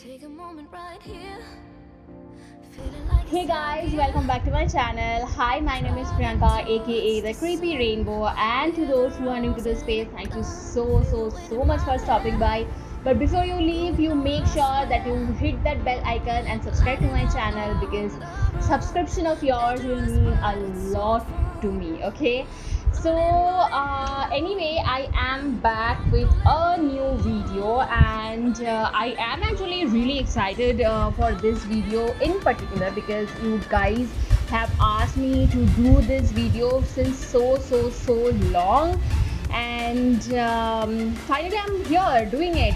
Take a moment right here. Feeling like Hey guys, welcome back to my channel. Hi, my name is Priyanka, aka the Creepy Rainbow, and to those who are new to this space, thank you so much for stopping by. But before you leave, you make sure that you hit that bell icon and subscribe to my channel because subscription of yours will mean a lot to me. Okay, so anyway, I am back with a new video, and I am actually really excited for this video in particular because you guys have asked me to do this video since so long, and finally I'm here doing it.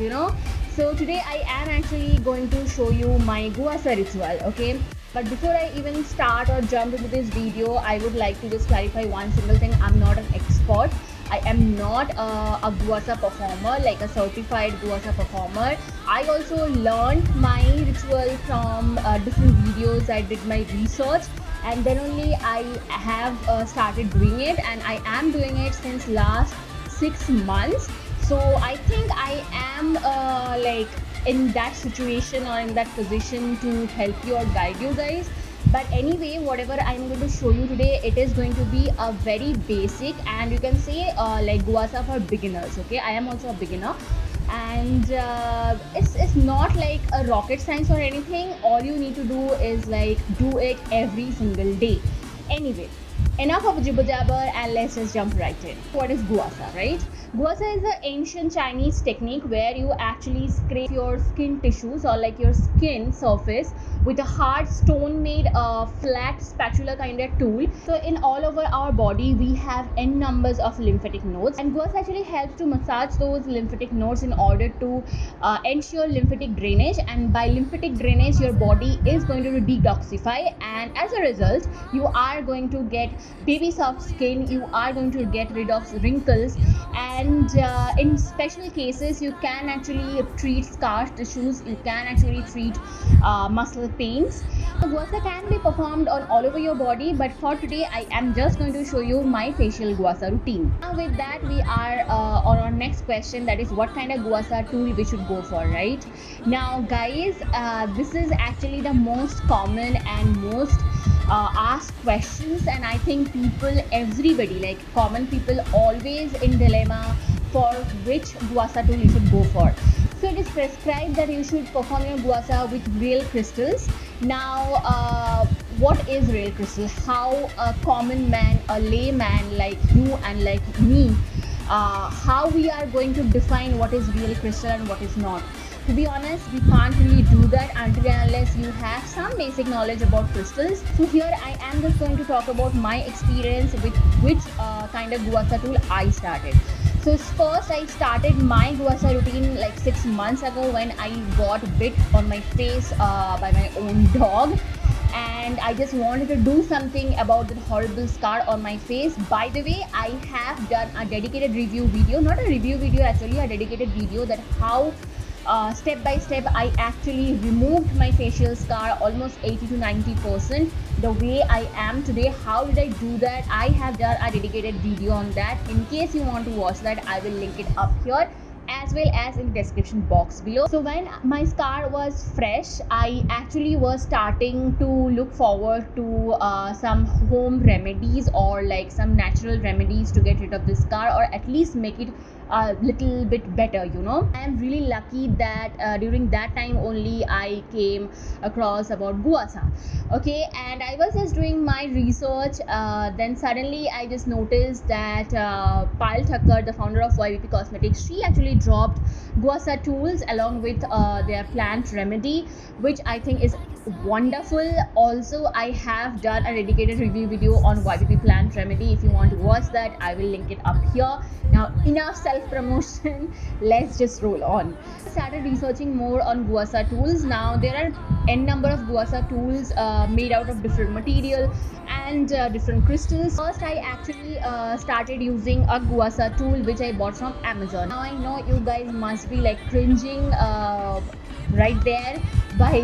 So today I am actually going to show you my Guasa ritual. Okay, but before I even start or jump into this video, I would like to just clarify one single thing. I'm not an expert. I am not a Guasa performer, like a certified Guasa performer. I also learned my ritual from different videos. I did my research, and then only I have started doing it, and I am doing it since last 6 months. So I think I am like in that situation or in that position to help you or guide you guys. But anyway, whatever I'm going to show you today, it is going to be a very basic, and you can say like Guasa for beginners. Okay, I am also a beginner, and it's not like a rocket science or anything. All you need to do is like do it every single day. Anyway, enough of jibber jabber, and let's just jump right in. What is Guasa, right? Guasa is an ancient Chinese technique where you actually scrape your skin tissues or like your skin surface with a hard stone made flat spatula kind of tool. So in all over our body we have n numbers of lymphatic nodes, and Guasa actually helps to massage those lymphatic nodes in order to ensure lymphatic drainage, and by lymphatic drainage your body is going to detoxify, and as a result you are going to get baby soft skin, you are going to get rid of wrinkles, and in special cases you can actually treat scar tissues, you can actually treat muscle pains. Guasa can be performed on all over your body, but for today I am just going to show you my facial Guasa routine. Now with that we are on our next question, that is what kind of Guasa tool we should go for, right? Now guys, this is actually the most common and most asked questions, and I think everybody, like common people, always in dilemma for which Guasa tool you should go for. So it is prescribed that you should perform your Guasa with real crystals. Now what is real crystal? How a common man, a layman like you and like me, how we are going to define what is real crystal and what is not? To be honest, we can't really do that until and unless you have some basic knowledge about crystals. So here I am just going to talk about my experience with which kind of Guasa tool I started. So first I started my Guasa routine like 6 months ago when I got bit on my face by my own dog, and I just wanted to do something about that horrible scar on my face. By the way, I have done a dedicated review video, not a review video actually, a dedicated video that how step by step I actually removed my facial scar almost 80 to 90% the way I am today. How did I do that? I have done a dedicated video on that. In case you want to watch that, I will link it up here as well as in the description box below. So when my scar was fresh, I actually was starting to look forward to some home remedies or like some natural remedies to get rid of the scar, or at least make it a little bit better. I am really lucky that during that time only I came across about Guasa. Okay, and I was just doing my research, then suddenly I just noticed that Payal Thakkar, the founder of YBP Cosmetics, she actually dropped Guasa tools along with their plant remedy, which I think is wonderful. Also, I have done a dedicated review video on YBP plant remedy. If you want to watch that, I will link it up here. Now enough self promotion, let's just roll on. I started researching more on Guasa tools. Now there are n number of Guasa tools made out of different material and different crystals. First I actually started using a Guasa tool which I bought from Amazon. Now I know you guys must be like cringing right there by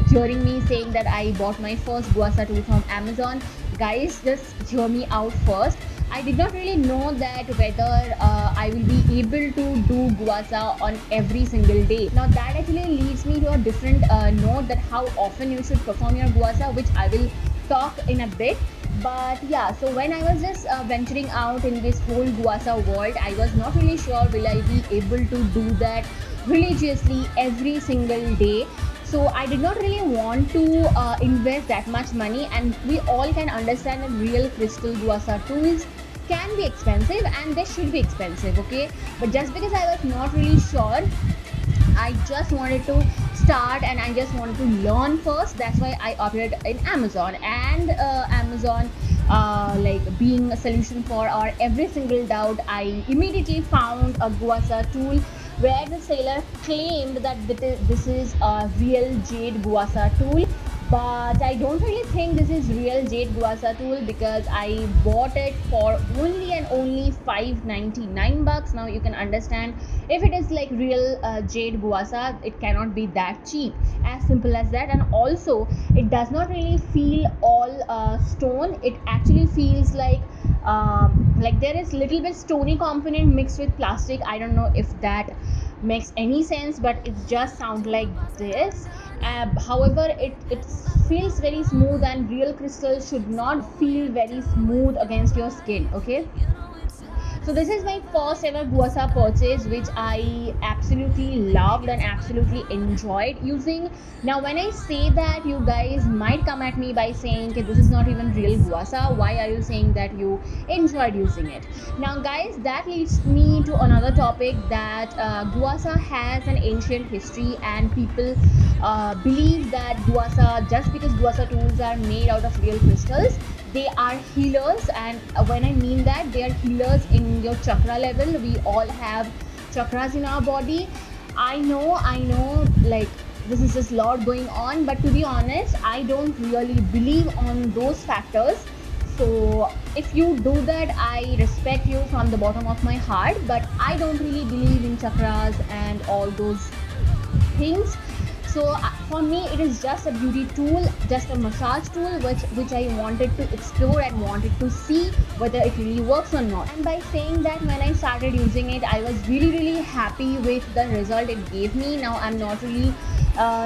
hearing me saying that I bought my first Guasa tool from Amazon. Guys, just hear me out first. I did not really know that whether I will be able to do guasa on every single day. Now that actually leads me to a different note, that how often you should perform your guasa, which I will talk in a bit. But yeah, so when I was just venturing out in this whole guasa world, I was not really sure will I be able to do that religiously every single day. So I did not really want to invest that much money, and we all can understand that real crystal guasa tools can be expensive and they should be expensive, okay? But just because I was not really sure, I just wanted to start and I just wanted to learn first. That's why I opted in Amazon, and Amazon, like being a solution for our every single doubt, I immediately found a Guasa tool where the seller claimed that this is a real jade Guasa tool. But I don't really think this is real jade guasa tool, because I bought it for only and only $5.99. Now you can understand, if it is like real jade guasa, it cannot be that cheap. As simple as that. And also, it does not really feel all stone. It actually feels like there is little bit stony component mixed with plastic. I don't know if that makes any sense, but it just sounds like this. However, it feels very smooth, and real crystal should not feel very smooth against your skin, okay? So this is my first ever Guasa purchase, which I absolutely loved and absolutely enjoyed using. Now when I say that, you guys might come at me by saying, okay, this is not even real Guasa. Why are you saying that you enjoyed using it? Now guys, that leads me to another topic, that Guasa has an ancient history, and people believe that Guasa, just because Guasa tools are made out of real crystals, they are healers. And when I mean that, they are healers in your chakra level. We all have chakras in our body. I know, like this is just lot going on, but to be honest, I don't really believe on those factors. So if you do that, I respect you from the bottom of my heart, but I don't really believe in chakras and all those things. So for me, it is just a beauty tool, just a massage tool, which I wanted to explore and wanted to see whether it really works or not. And by saying that, when I started using it, I was really happy with the result it gave me. Now I'm not really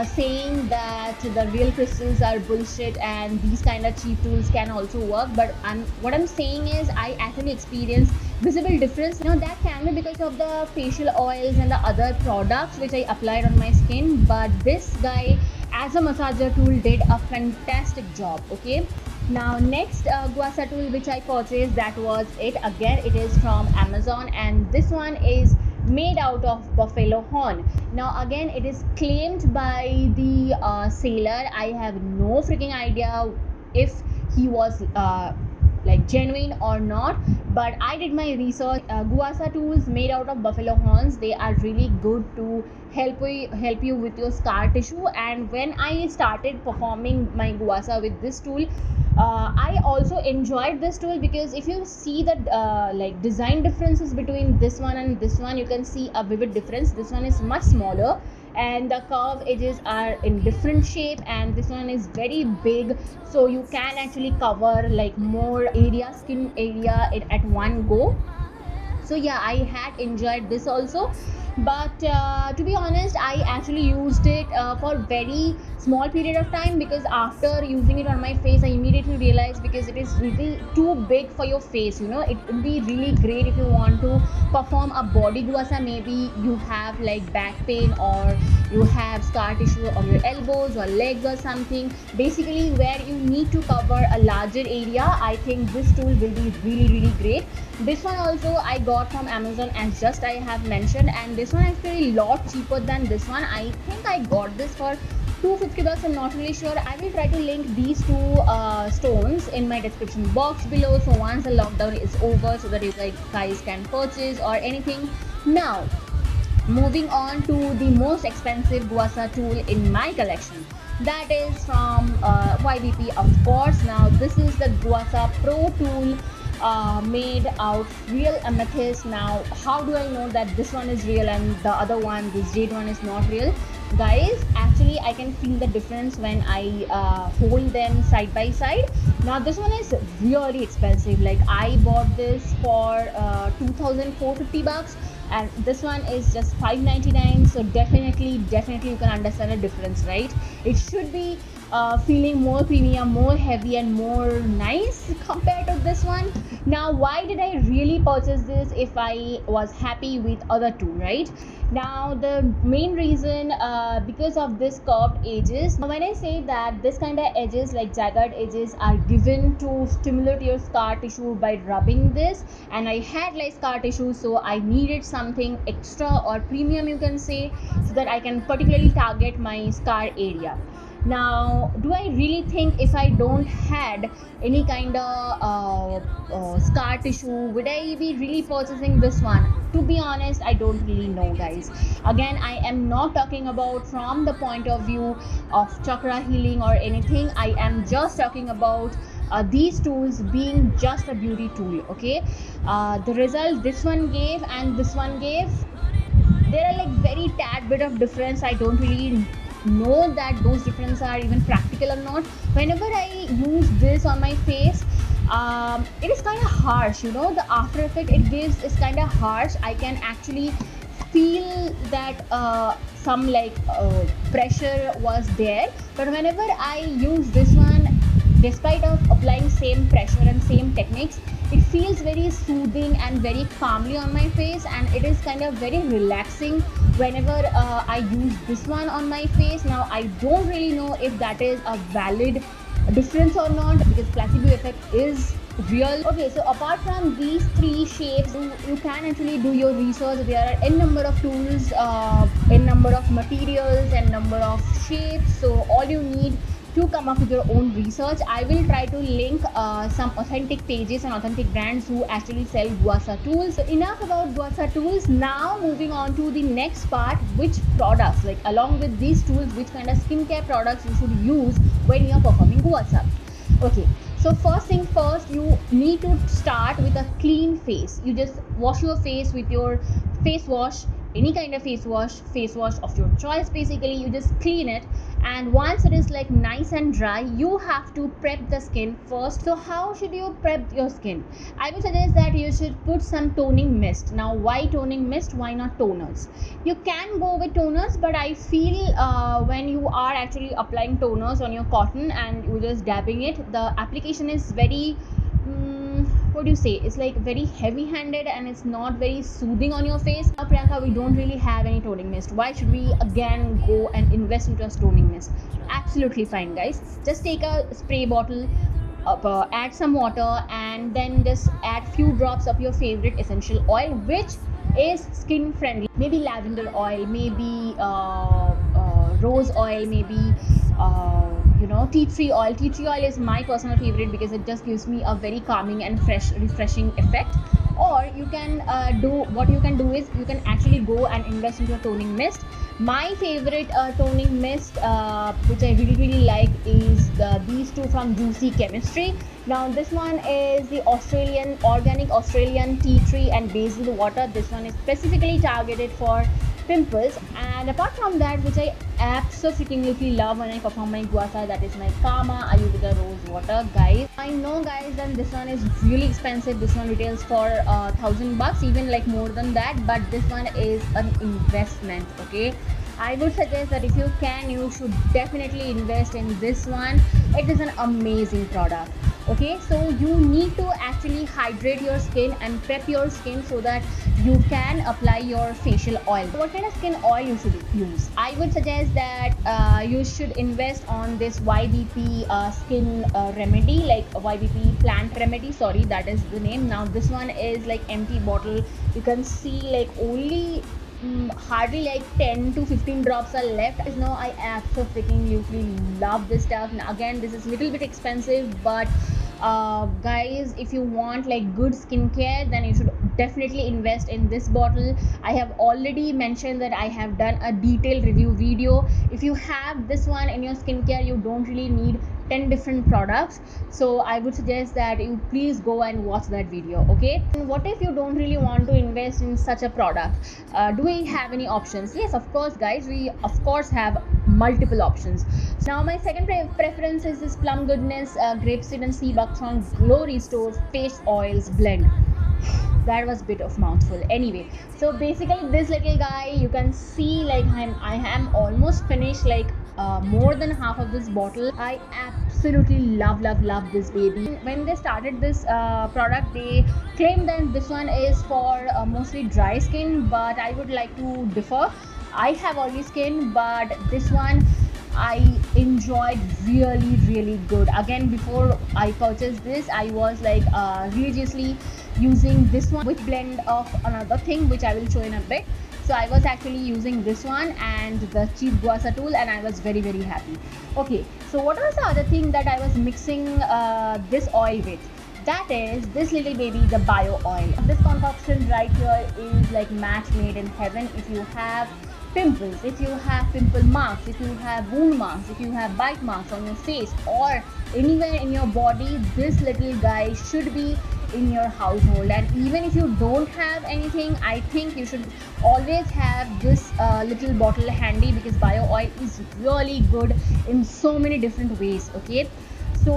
saying that the real crystals are bullshit and these kind of cheap tools can also work, but what I'm saying is I actually experienced visible difference. That can be because of the facial oils and the other products which I applied on my skin, but this guy as a massager tool did a fantastic job, okay? Now next guasa tool which I purchased, that was it. Again, it is from Amazon, and this one is made out of buffalo horn. Now again, it is claimed by the seller. I have no freaking idea if he was like genuine or not, but I did my research. Guasa tools made out of buffalo horns, they are really good to help you with your scar tissue. And when I started performing my guasa with this tool, I also enjoyed this tool, because if you see the like design differences between this one and this one, you can see a vivid difference. This one is much smaller and the curve edges are in different shape, and this one is very big, so you can actually cover like more area, skin area at one go. So yeah, I had enjoyed this also. But to be honest, I actually used it for very small period of time, because after using it on my face, I immediately realized, because it is really too big for your face, it would be really great if you want to perform a body guasa. Maybe you have like back pain, or you have scar tissue on your elbows or legs or something, basically where you need to cover a larger area. I think this tool will be really great. This one also I got from Amazon, as just I have mentioned, and this one is actually a lot cheaper than this one. I think I got this for $250. I'm not really sure. I will try to link these two stones in my description box below, so once the lockdown is over, so that you guys can purchase or anything. Now moving on to the most expensive guasa tool in my collection, that is from YBP, of course. Now this is the Guasa Pro tool, made out real amethyst. Now how do I know that this one is real and the other one, this jade one, is not real? guys, actually I can feel the difference when I hold them side by side. Now this one is really expensive. Like I bought this for 2,450 bucks, and this one is just 599. So definitely you can understand the difference, right? It should be feeling more premium, more heavy, and more nice compared to this one. Now why did I really purchase this if I was happy with other two, right? Now the main reason, because of this curved edges. Now when I say that this kind of edges, like jagged edges, are given to stimulate your scar tissue by rubbing this, and I had like scar tissue, so I needed something extra or premium, you can say, so that I can particularly target my scar area. Now do I really think if I don't had any kind of scar tissue, would I be really purchasing this one? To be honest, I don't really know, guys. Again, I am not talking about from the point of view of chakra healing or anything. I am just talking about these tools being just a beauty tool. Okay, the result this one gave and this one gave, there are like very tad bit of difference. I don't really know that those differences are even practical or not. Whenever I use this on my face, it is kind of harsh, you know, the after effect it gives is kind of harsh. I can actually feel that some like pressure was there, but whenever I use this one, despite of applying same pressure and same techniques, it feels very soothing and very calmly on my face, and it is kind of very relaxing whenever I use this one on my face. Now I don't really know if that is a valid difference or not, because placebo effect is real. Okay, so apart from these three shapes, you can actually do your research. There are n number of tools, n number of materials, and number of shapes, so all you need to come up with your own research. I will try to link some authentic pages and authentic brands who actually sell Guasa tools. So enough about Guasa tools. Now moving on to the next part, which products, like along with these tools, which kind of skincare products you should use when you are performing Guasa. Okay, so first thing first, you need to start with a clean face. You just wash your face with your face wash, any kind of face wash of your choice. Basically you just clean it, and once it is like nice and dry, you have to prep the skin first. So how should you prep your skin? I would suggest that you should put some toning mist. Now why toning mist, why not toners? You can go with toners, but I feel when you are actually applying toners on your cotton and you just dabbing it, the application is very what do you say, it's like very heavy handed and it's not very soothing on your face. Now Priyanka, we don't really have any toning mist, why should we again go and invest into a toning mist? Absolutely fine, guys, just take a spray bottle, add some water, and then just add few drops of your favorite essential oil, which is skin friendly. Maybe lavender oil, maybe rose oil, maybe tea tree oil. Tea tree oil is my personal favorite because it just gives me a very calming and fresh, refreshing effect. Or you can what you can do is you can actually go and invest into a toning mist. My favorite toning mist, which I really like, is these two from Juicy Chemistry. Now this one is the organic Australian tea tree and basil water. This one is specifically targeted for pimples. And apart from that, which I absolutely love when I perform my guasa, that is my Kama Ayurveda rose water, guys. I know, guys, that this one is really expensive. This one retails for $1,000, even like more than that, but this one is an investment. Okay, I would suggest that if you can, you should definitely invest in this one. It is an amazing product. Okay, so you need to actually hydrate your skin and prep your skin so that you can apply your facial oil. What kind of skin oil you should use? I would suggest that you should invest on this YBP skin remedy, like YBP plant remedy, sorry, that is the name. Now this one is like empty bottle. You can see like only hardly like 10 to 15 drops are left. Now I absolutely love this stuff. Now again, this is a little bit expensive, but guys, if you want like good skincare, then you should definitely invest in this bottle. I have already mentioned that I have done a detailed review video. If you have this one in your skincare, you don't really need 10 different products. So I would suggest that you please go and watch that video. Okay, and what if you don't really want to invest in such a product? Do we have any options? Yes, of course guys, we of course have multiple options. Now my second preference is this Plum Goodness grapeseed and sea buckthorn glow restore face oils blend. That was a bit of mouthful. Anyway, so basically this little guy, you can see like I am almost finished, like more than half of this bottle. I absolutely love this baby. When they started this product, they claimed that this one is for mostly dry skin, but I would like to differ. I have oily skin, but this one I enjoyed really good. Again, before I purchased this, I was like religiously using this one with blend of another thing which I will show in a bit. So I was actually using this one and the cheap guasa tool, and I was very happy. Okay, so what was the other thing that I was mixing this oil with? That is this little baby, the bio oil. This concoction right here is like match made in heaven. If you have pimples, if you have pimple marks, if you have wound marks, if you have bite marks on your face or anywhere in your body, this little guy should be in your household. And even if you don't have anything, I think you should always have this little bottle handy, because bio oil is really good in so many different ways. Okay, so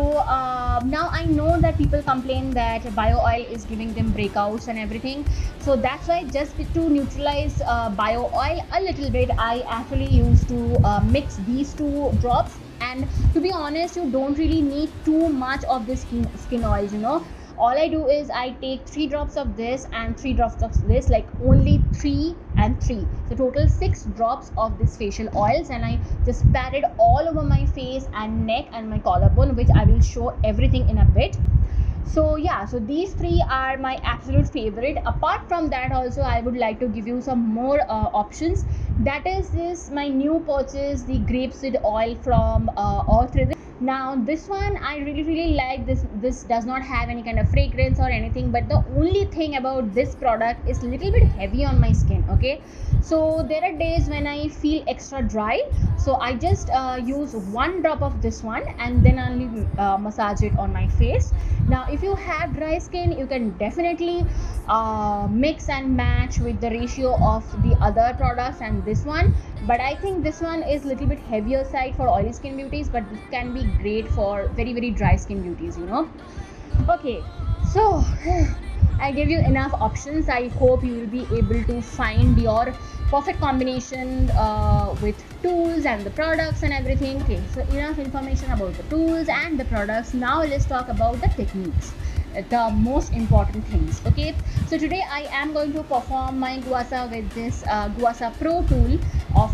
now I know that people complain that bio oil is giving them breakouts and everything. So that's why, just to neutralize bio oil a little bit, I actually used to mix these two drops. And to be honest, you don't really need too much of this skin oils, you know. All I do is I take 3 drops of this and 3 drops of this, like only 3 and 3, so total 6 drops of this facial oils, and I just pat it all over my face and neck and my collarbone, which I will show everything in a bit. So yeah, so these 3 are my absolute favorite. Apart from that, also I would like to give you some more options. That is this my new purchase, the grapeseed oil from Orthrivin. Now this one I really like. This does not have any kind of fragrance or anything, but the only thing about this product is little bit heavy on my skin. Okay, so there are days when I feel extra dry, so I just use 1 drop of this one and then only massage it on my face. Now if you have dry skin, you can definitely mix and match with the ratio of the other products and this one, but I think this one is little bit heavier side for oily skin beauties, but this can be great for very dry skin beauties, you know. Okay, so I gave you enough options. I hope you will be able to find your perfect combination with tools and the products and everything. Okay, so enough information about the tools and the products. Now let's talk about the techniques, the most important things. Okay, so today I am going to perform my guasa with this Guasa Pro tool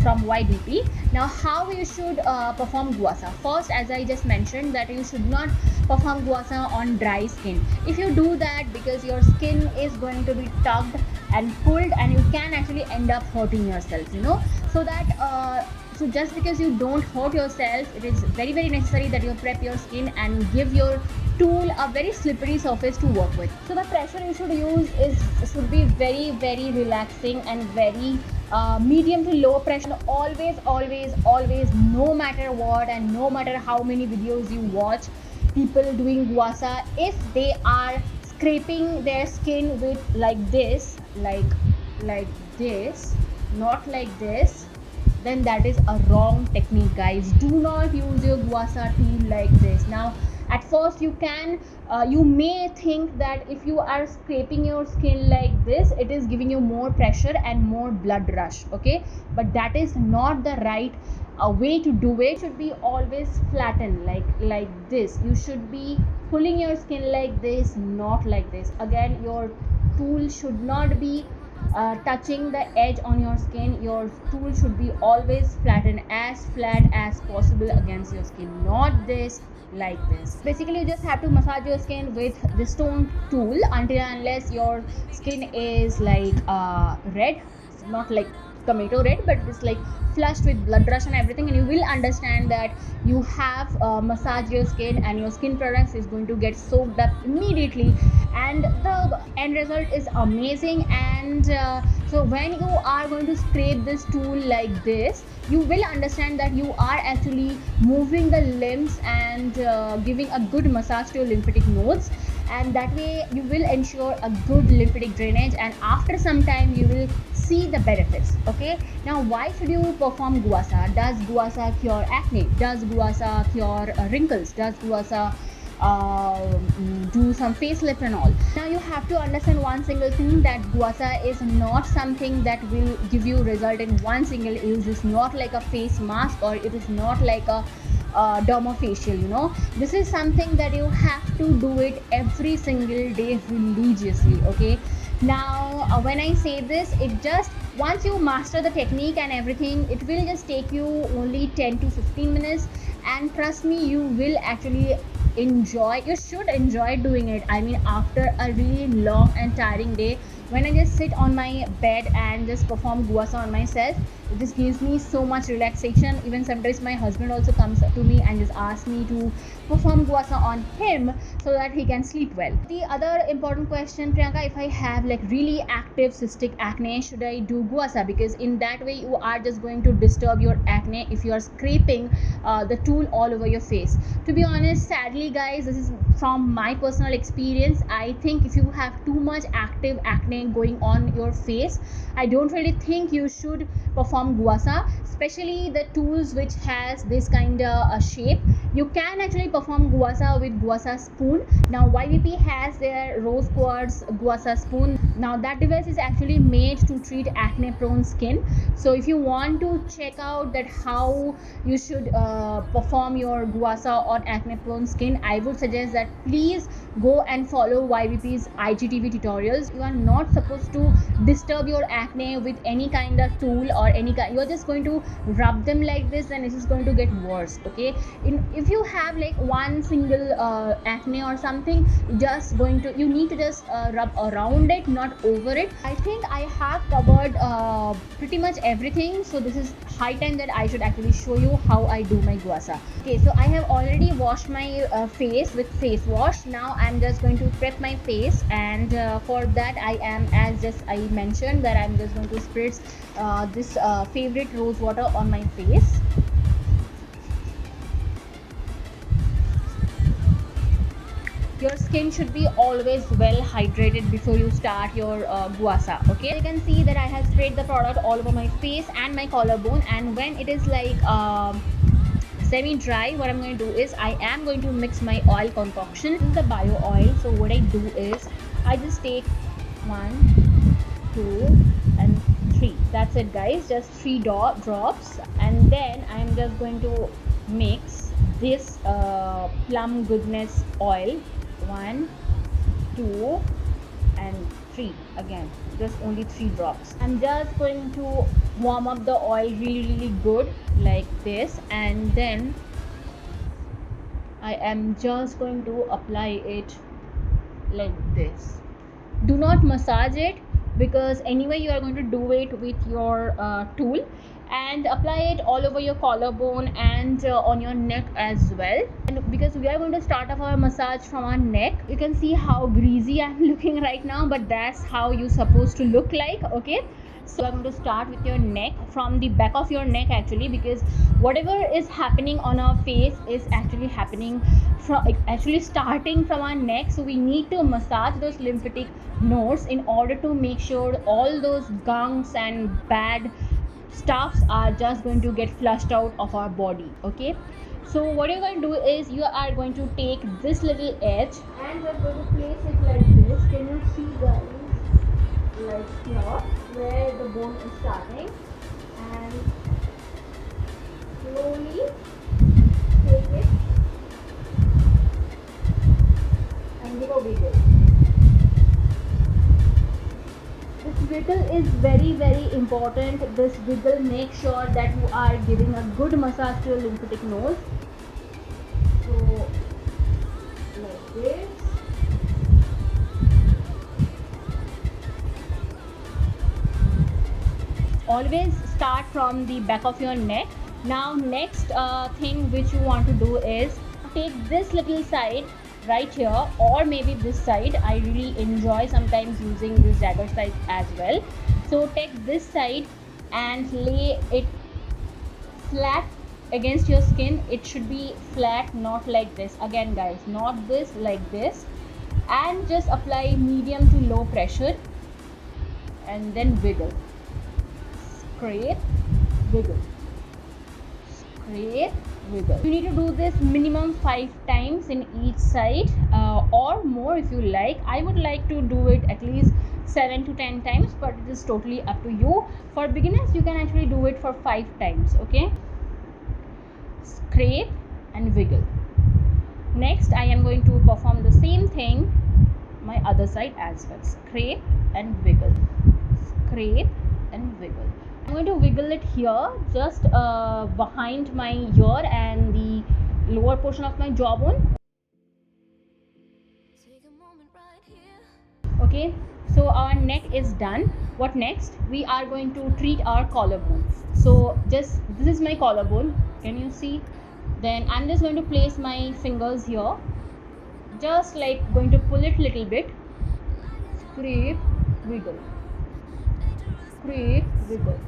from YDP. Now how you should perform guasa? First, as I just mentioned, that you should not perform guasa on dry skin. If you do that, because your skin is going to be tugged and pulled, and you can actually end up hurting yourself, you know. So that so just because you don't hurt yourself, it is very necessary that you prep your skin and give your tool a very slippery surface to work with. So the pressure you should use should be very relaxing and very medium to low pressure. Always, no matter what and no matter how many videos you watch, people doing guasa, if they are scraping their skin with like this, like this, not like this, then that is a wrong technique, guys. Do not use your guasa tool like this. Now at first you may think that if you are scraping your skin like this, it is giving you more pressure and more blood rush. Okay, but that is not the right way to do it. Should be always flattened like this. You should be pulling your skin like this, not like this. Again, your tool should not be touching the edge on your skin. Your tool should be always flattened, as flat as possible against your skin, not this, like this. Basically, you just have to massage your skin with the stone tool until unless your skin is like red, not like tomato red, but it's like flushed with blood rush and everything, and you will understand that you have massaged your skin and your skin products is going to get soaked up immediately, and the end result is amazing. And So when you are going to scrape this tool like this, you will understand that you are actually moving the limbs and giving a good massage to your lymphatic nodes, and that way you will ensure a good lymphatic drainage, and after some time you will see the benefits. Okay, now why should you perform guasa? Does guasa cure acne? Does guasa cure wrinkles? Does guasa do some facelift and all? Now you have to understand one single thing, that guasa is not something that will give you result in one single use. It's not like a face mask, or it is not like a dermofacial, you know. This is something that you have to do it every single day religiously. Okay, now when I say this, it just, once you master the technique and everything, it will just take you only 10 to 15 minutes, and trust me, you will actually enjoy, you should enjoy doing it. I mean, after a really long and tiring day, when I just sit on my bed and just perform guasa on myself, it just gives me so much relaxation. Even sometimes my husband also comes to me and just asks me to perform guasa on him so that he can sleep well. The other important question, Priyanka, if I have like really active cystic acne, should I do guasa? Because in that way you are just going to disturb your acne if you are scraping the tool all over your face. To be honest, sadly guys, this is from my personal experience. I think if you have too much active acne going on your face, I don't really think you should perform guasa, especially the tools which has this kind of shape. You can actually perform guasa with guasa spoon. Now YVP has their rose quartz guasa spoon. Now that device is actually made to treat acne prone skin. So if you want to check out that how you should perform your guasa on acne prone skin, I would suggest that please go and follow YVP's IGTV tutorials. You are not supposed to disturb your acne with any kind of tool or any kind, you're just going to rub them like this and it is going to get worse. Okay, if you have like one single acne or something, you need to just rub around it, not over it. I think I have covered pretty much everything, so this is high time that I should actually show you how I do my guasa. Okay, so I have already washed my face with face wash. Now I'm just going to prep my face, and for that I am, as just I mentioned, that I'm just going to spritz this favorite rose water on my face. Your skin should be always well hydrated before you start your guasa. Okay, you can see that I have sprayed the product all over my face and my collarbone, and when it is like semi dry, what I'm going to do is I am going to mix my oil concoction. This is the bio oil. So what I do is I just take 1, 2 and 3. That's it guys, just 3 drops, and then I'm just going to mix this plum goodness oil. 1, 2 and 3. Again, just only 3 drops. I'm just going to warm up the oil really good like this, and then I am just going to apply it like this. Do not massage it, because anyway you are going to do it with your tool, and apply it all over your collarbone and on your neck as well. And because we are going to start off our massage from our neck, you can see how greasy I'm looking right now, but that's how you're supposed to look like. Okay, so I'm going to start with your neck, from the back of your neck actually, because whatever is happening on our face is actually happening from, actually starting from our neck. So we need to massage those lymphatic nodes in order to make sure all those gunks and bad stuffs are just going to get flushed out of our body. Okay, so what you're going to do is you are going to take this little edge and you're going to place it like this. Can you see guys, like here where the bone is starting, and slowly take it and give a wiggle. This wiggle is very important. This wiggle makes sure that you are giving a good massage to your lymphatic nodes. So like this. Always start from the back of your neck. Now next thing which you want to do is take this little side right here, or maybe this side. I really enjoy sometimes using this dagger side as well. So take this side and lay it flat against your skin. It should be flat, not like this. Again guys, not this, like this. And just apply medium to low pressure and then wiggle. Scrape, wiggle. Scrape, wiggle. You need to do this minimum 5 times in each side, or more if you like. I would like to do it at least 7 to 10 times, but it is totally up to you. For beginners, you can actually do it for 5 times. Okay, scrape and wiggle. Next, I am going to perform the same thing my other side as well. Scrape and wiggle. Scrape and wiggle. I'm going to wiggle it here, just behind my ear and the lower portion of my jawbone. Take a moment right here. Okay, so our neck is done. What next? We are going to treat our collarbone. So just this is my collarbone. Can you see? Then I'm just going to place my fingers here, just like going to pull it little bit. Scrape, wiggle. Scrape, wiggle.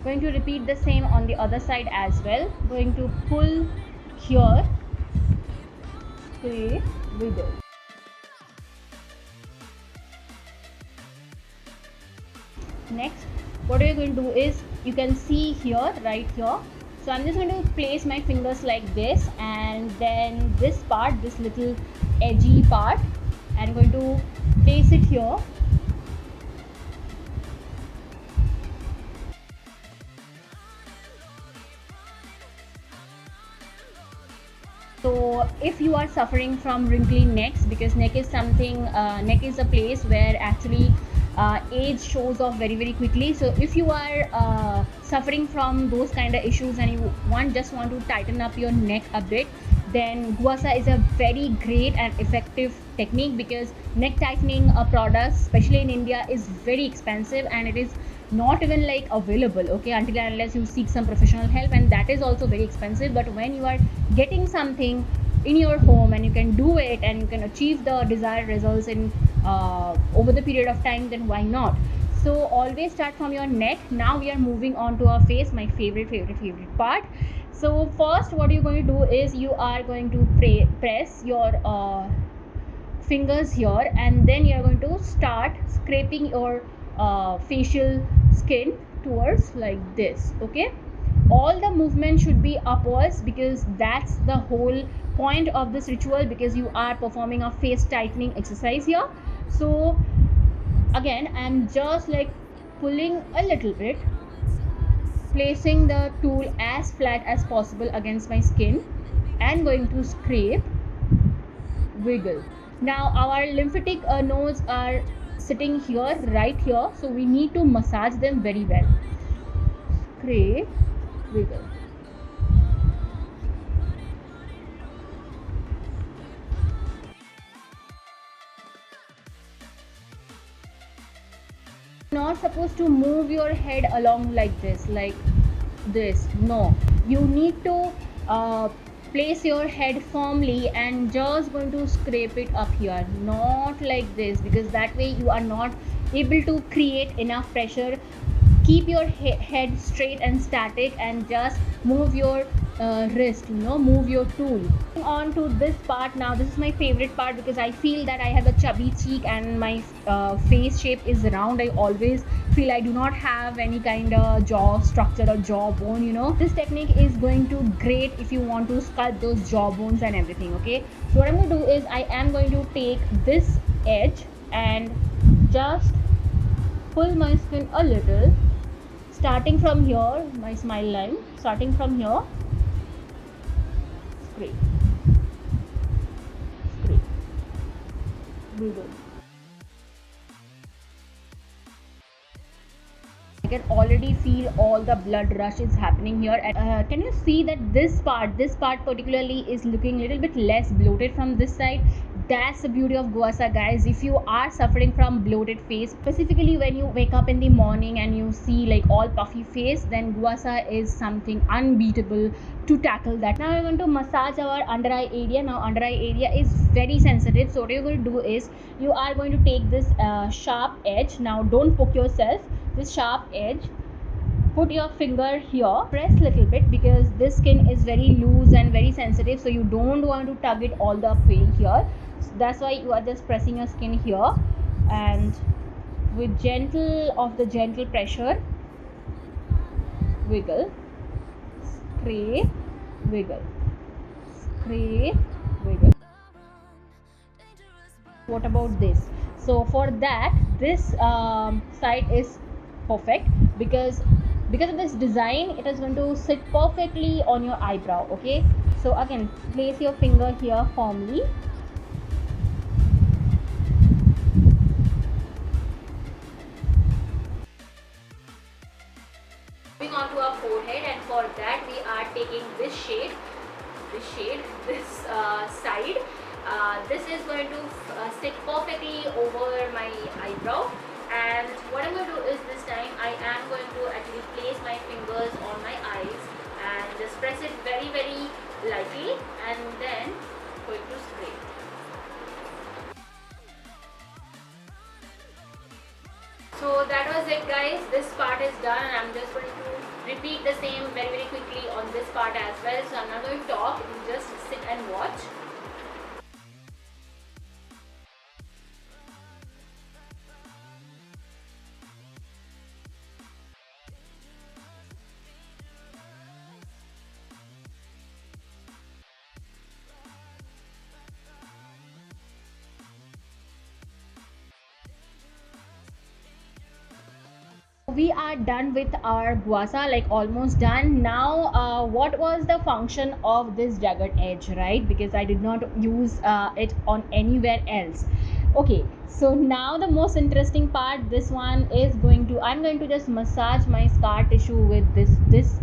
Going to repeat the same on the other side as well. Going to pull here, scrape, wiggle. Next, what we are going to do is, you can see here, right here. So I'm just going to place my fingers like this, and then this part, this little edgy part, I'm going to place it here. So if you are suffering from wrinkly necks, because neck is something, neck is a place where actually age shows off very quickly. So if you are suffering from those kind of issues and you just want to tighten up your neck a bit, then Guasa is a very great and effective technique, because neck tightening products, especially in India, is very expensive and it is not even like available, okay, until and unless you seek some professional help, and that is also very expensive. But when you are getting something in your home and you can do it and you can achieve the desired results in over the period of time, then why not? So always start from your neck. Now we are moving on to our face, my favorite part. So first what you're going to do is, you are going to press your fingers here, and then you're going to start scraping your facial skin towards like this. Okay, all the movement should be upwards, because that's the whole point of this ritual, because you are performing a face tightening exercise here. So again, I'm just like pulling a little bit, placing the tool as flat as possible against my skin, and going to scrape, wiggle. Now our lymphatic nodes are sitting here, right here, so we need to massage them very well. Scrape, wiggle. Not supposed to move your head along like this, no, you need to place your head firmly and just going to scrape it up here, not like this, because that way you are not able to create enough pressure. Keep your head straight and static, and just move your wrist, move your tool. On to this part now. This is my favorite part, because I feel that I have a chubby cheek and my face shape is round. I always feel I do not have any kind of jaw structure or jawbone. This technique is going to great if you want to sculpt those jawbones and everything. Okay, so what I'm going to do is, I am going to take this edge and just pull my skin a little, starting from here, my smile line, starting from here. Scrape, wiggle. I can already feel all the blood rush is happening here. And can you see that this part particularly is looking a little bit less bloated from this side? that's the beauty of guasa, guys. If you are suffering from bloated face, specifically when you wake up in the morning and you see like all puffy face, then guasa is something unbeatable to tackle that. Now we're going to massage our under eye area. Now under eye area is very sensitive, so what you're going to do is you are going to take this sharp edge. Now don't poke yourself, this sharp edge, put your finger here, press little bit, because this skin is very loose and very sensitive, so you don't want to tug it all the way here. So that's why you are just pressing your skin here, and with gentle pressure, wiggle, scrape, wiggle, scrape, wiggle. What about this? So for that, this side is perfect, because of this design, it is going to sit perfectly on your eyebrow. Okay, so again, place your finger here firmly. Moving on to our forehead, and for that we are taking this shade, this side. This is going to sit perfectly over my eyebrow. And what I'm going to do is, this time I am going to actually place my fingers on my eyes and just press it very lightly, and then going to scrape. So that was it, guys. This part is done, and I'm just going to repeat the same very quickly on this part as well. So I'm not going to talk, you just sit and watch. We are done with our guasa, like almost done. Now what was the function of this jagged edge, right? Because I did not use it on anywhere else. Okay, so now the most interesting part, this one is I'm going to just massage my scar tissue with this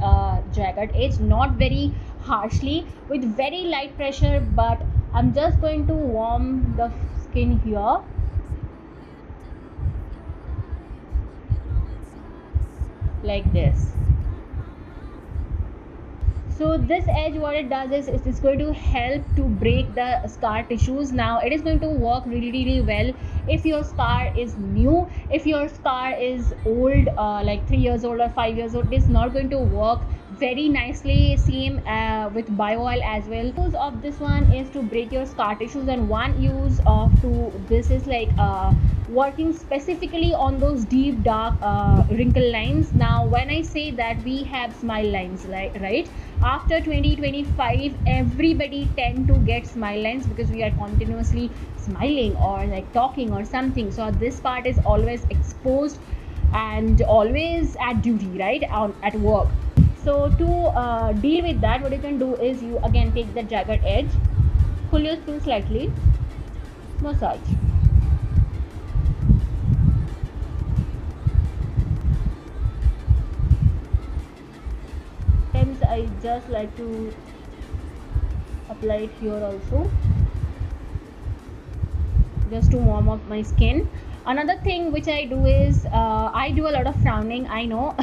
jagged edge, not very harshly, with very light pressure, but I'm just going to warm the skin here. Like this. So this edge, what it does is it's going to help to break the scar tissues. Now it is going to work really well if your scar is new. If your scar is old, like 3 years old or 5 years old, it is not going to work very nicely. Same with bio oil as well. Use of this one is to break your scar tissues, and one use of this is like working specifically on those deep dark wrinkle lines. Now when I say that we have smile lines, right, after 2025 everybody tend to get smile lines because we are continuously smiling or like talking or something, so this part is always exposed and always at duty, right, at work. So to deal with that, what you can do is you again take the jagged edge, pull your skin slightly, massage. Sometimes I just like to apply it here also, just to warm up my skin. Another thing which I do is I do a lot of frowning, I know.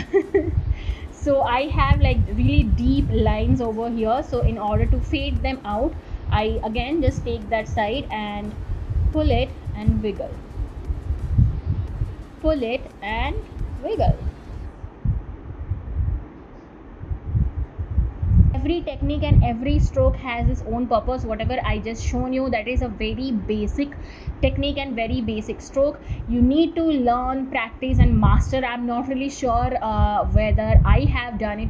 So I have like really deep lines over here, so in order to fade them out, I again just take that side and pull it and wiggle, pull it and wiggle. Every technique and every stroke has its own purpose. Whatever I just shown you, that is a very basic technique and very basic stroke. You need to learn, practice and master. I'm not really sure whether I have done it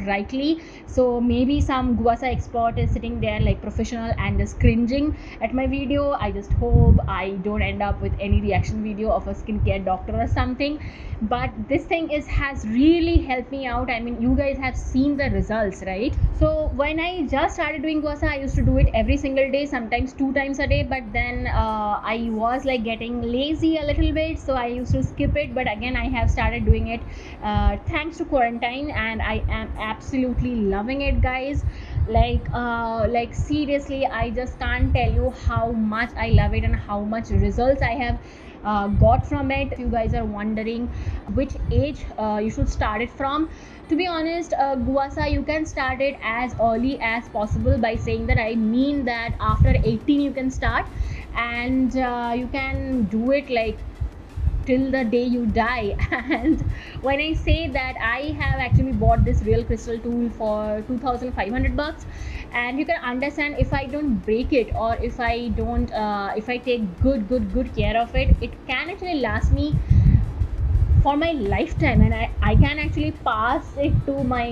rightly, so maybe some guasa expert is sitting there like professional and just cringing at my video. I just hope I don't end up with any reaction video of a skincare doctor or something, but this thing has really helped me out. I mean, you guys have seen the results, right? So when I just started doing guasa, I used to do it every single day, sometimes 2 times a day, but then I was like getting lazy a little bit, so I used to skip it. But again, I have started doing it thanks to quarantine, and I am absolutely loving it, guys. Like seriously, I just can't tell you how much I love it and how much results I have got from it. If you guys are wondering which age you should start it from, to be honest, guasa, you can start it as early as possible. By saying that, I mean that after 18 you can start, and you can do it like till the day you die. And when I say that, I have actually bought this real crystal tool for 2500 bucks, and you can understand, if I don't break it, or if I don't if I take good care of it, it can actually last me for my lifetime, and I can actually pass it to my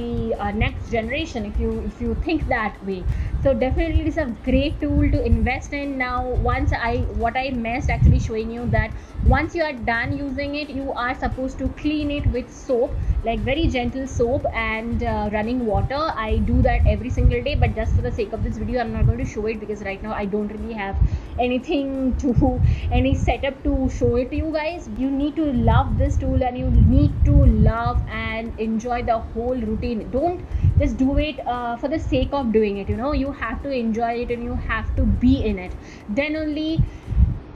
next generation, if you think that way. So definitely it is a great tool to invest in. Now, what I missed actually showing you that once you are done using it, you are supposed to clean it with soap, like very gentle soap and running water. I do that every single day, but just for the sake of this video, I'm not going to show it, because right now I don't really have anything to any setup to show it to you guys. You need to love this tool, and you need to love and enjoy the whole routine. Don't just do it for the sake of doing it. You have to enjoy it, and you have to be in it. Then only,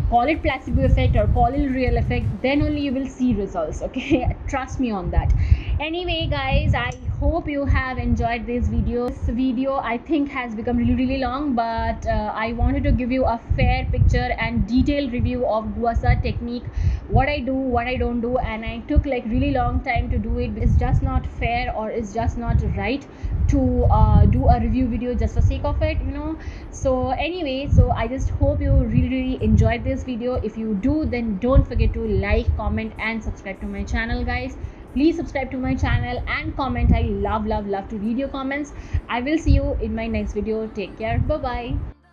call it placebo effect or call it real effect, then only you will see results. Okay, trust me on that. Anyway guys, I hope you have enjoyed this video. This video, I think, has become really long, but I wanted to give you a fair picture and detailed review of guasa technique, what I do, what I don't do, and I took like really long time to do it. It's just not fair, or it's just not right to do a review video just for sake of it. So anyway, so I just hope you really enjoyed this video. If you do, then don't forget to like, comment and subscribe to my channel, guys. Please subscribe to my channel and comment. I love to read your comments. I will see you in my next video. Take care. Bye bye.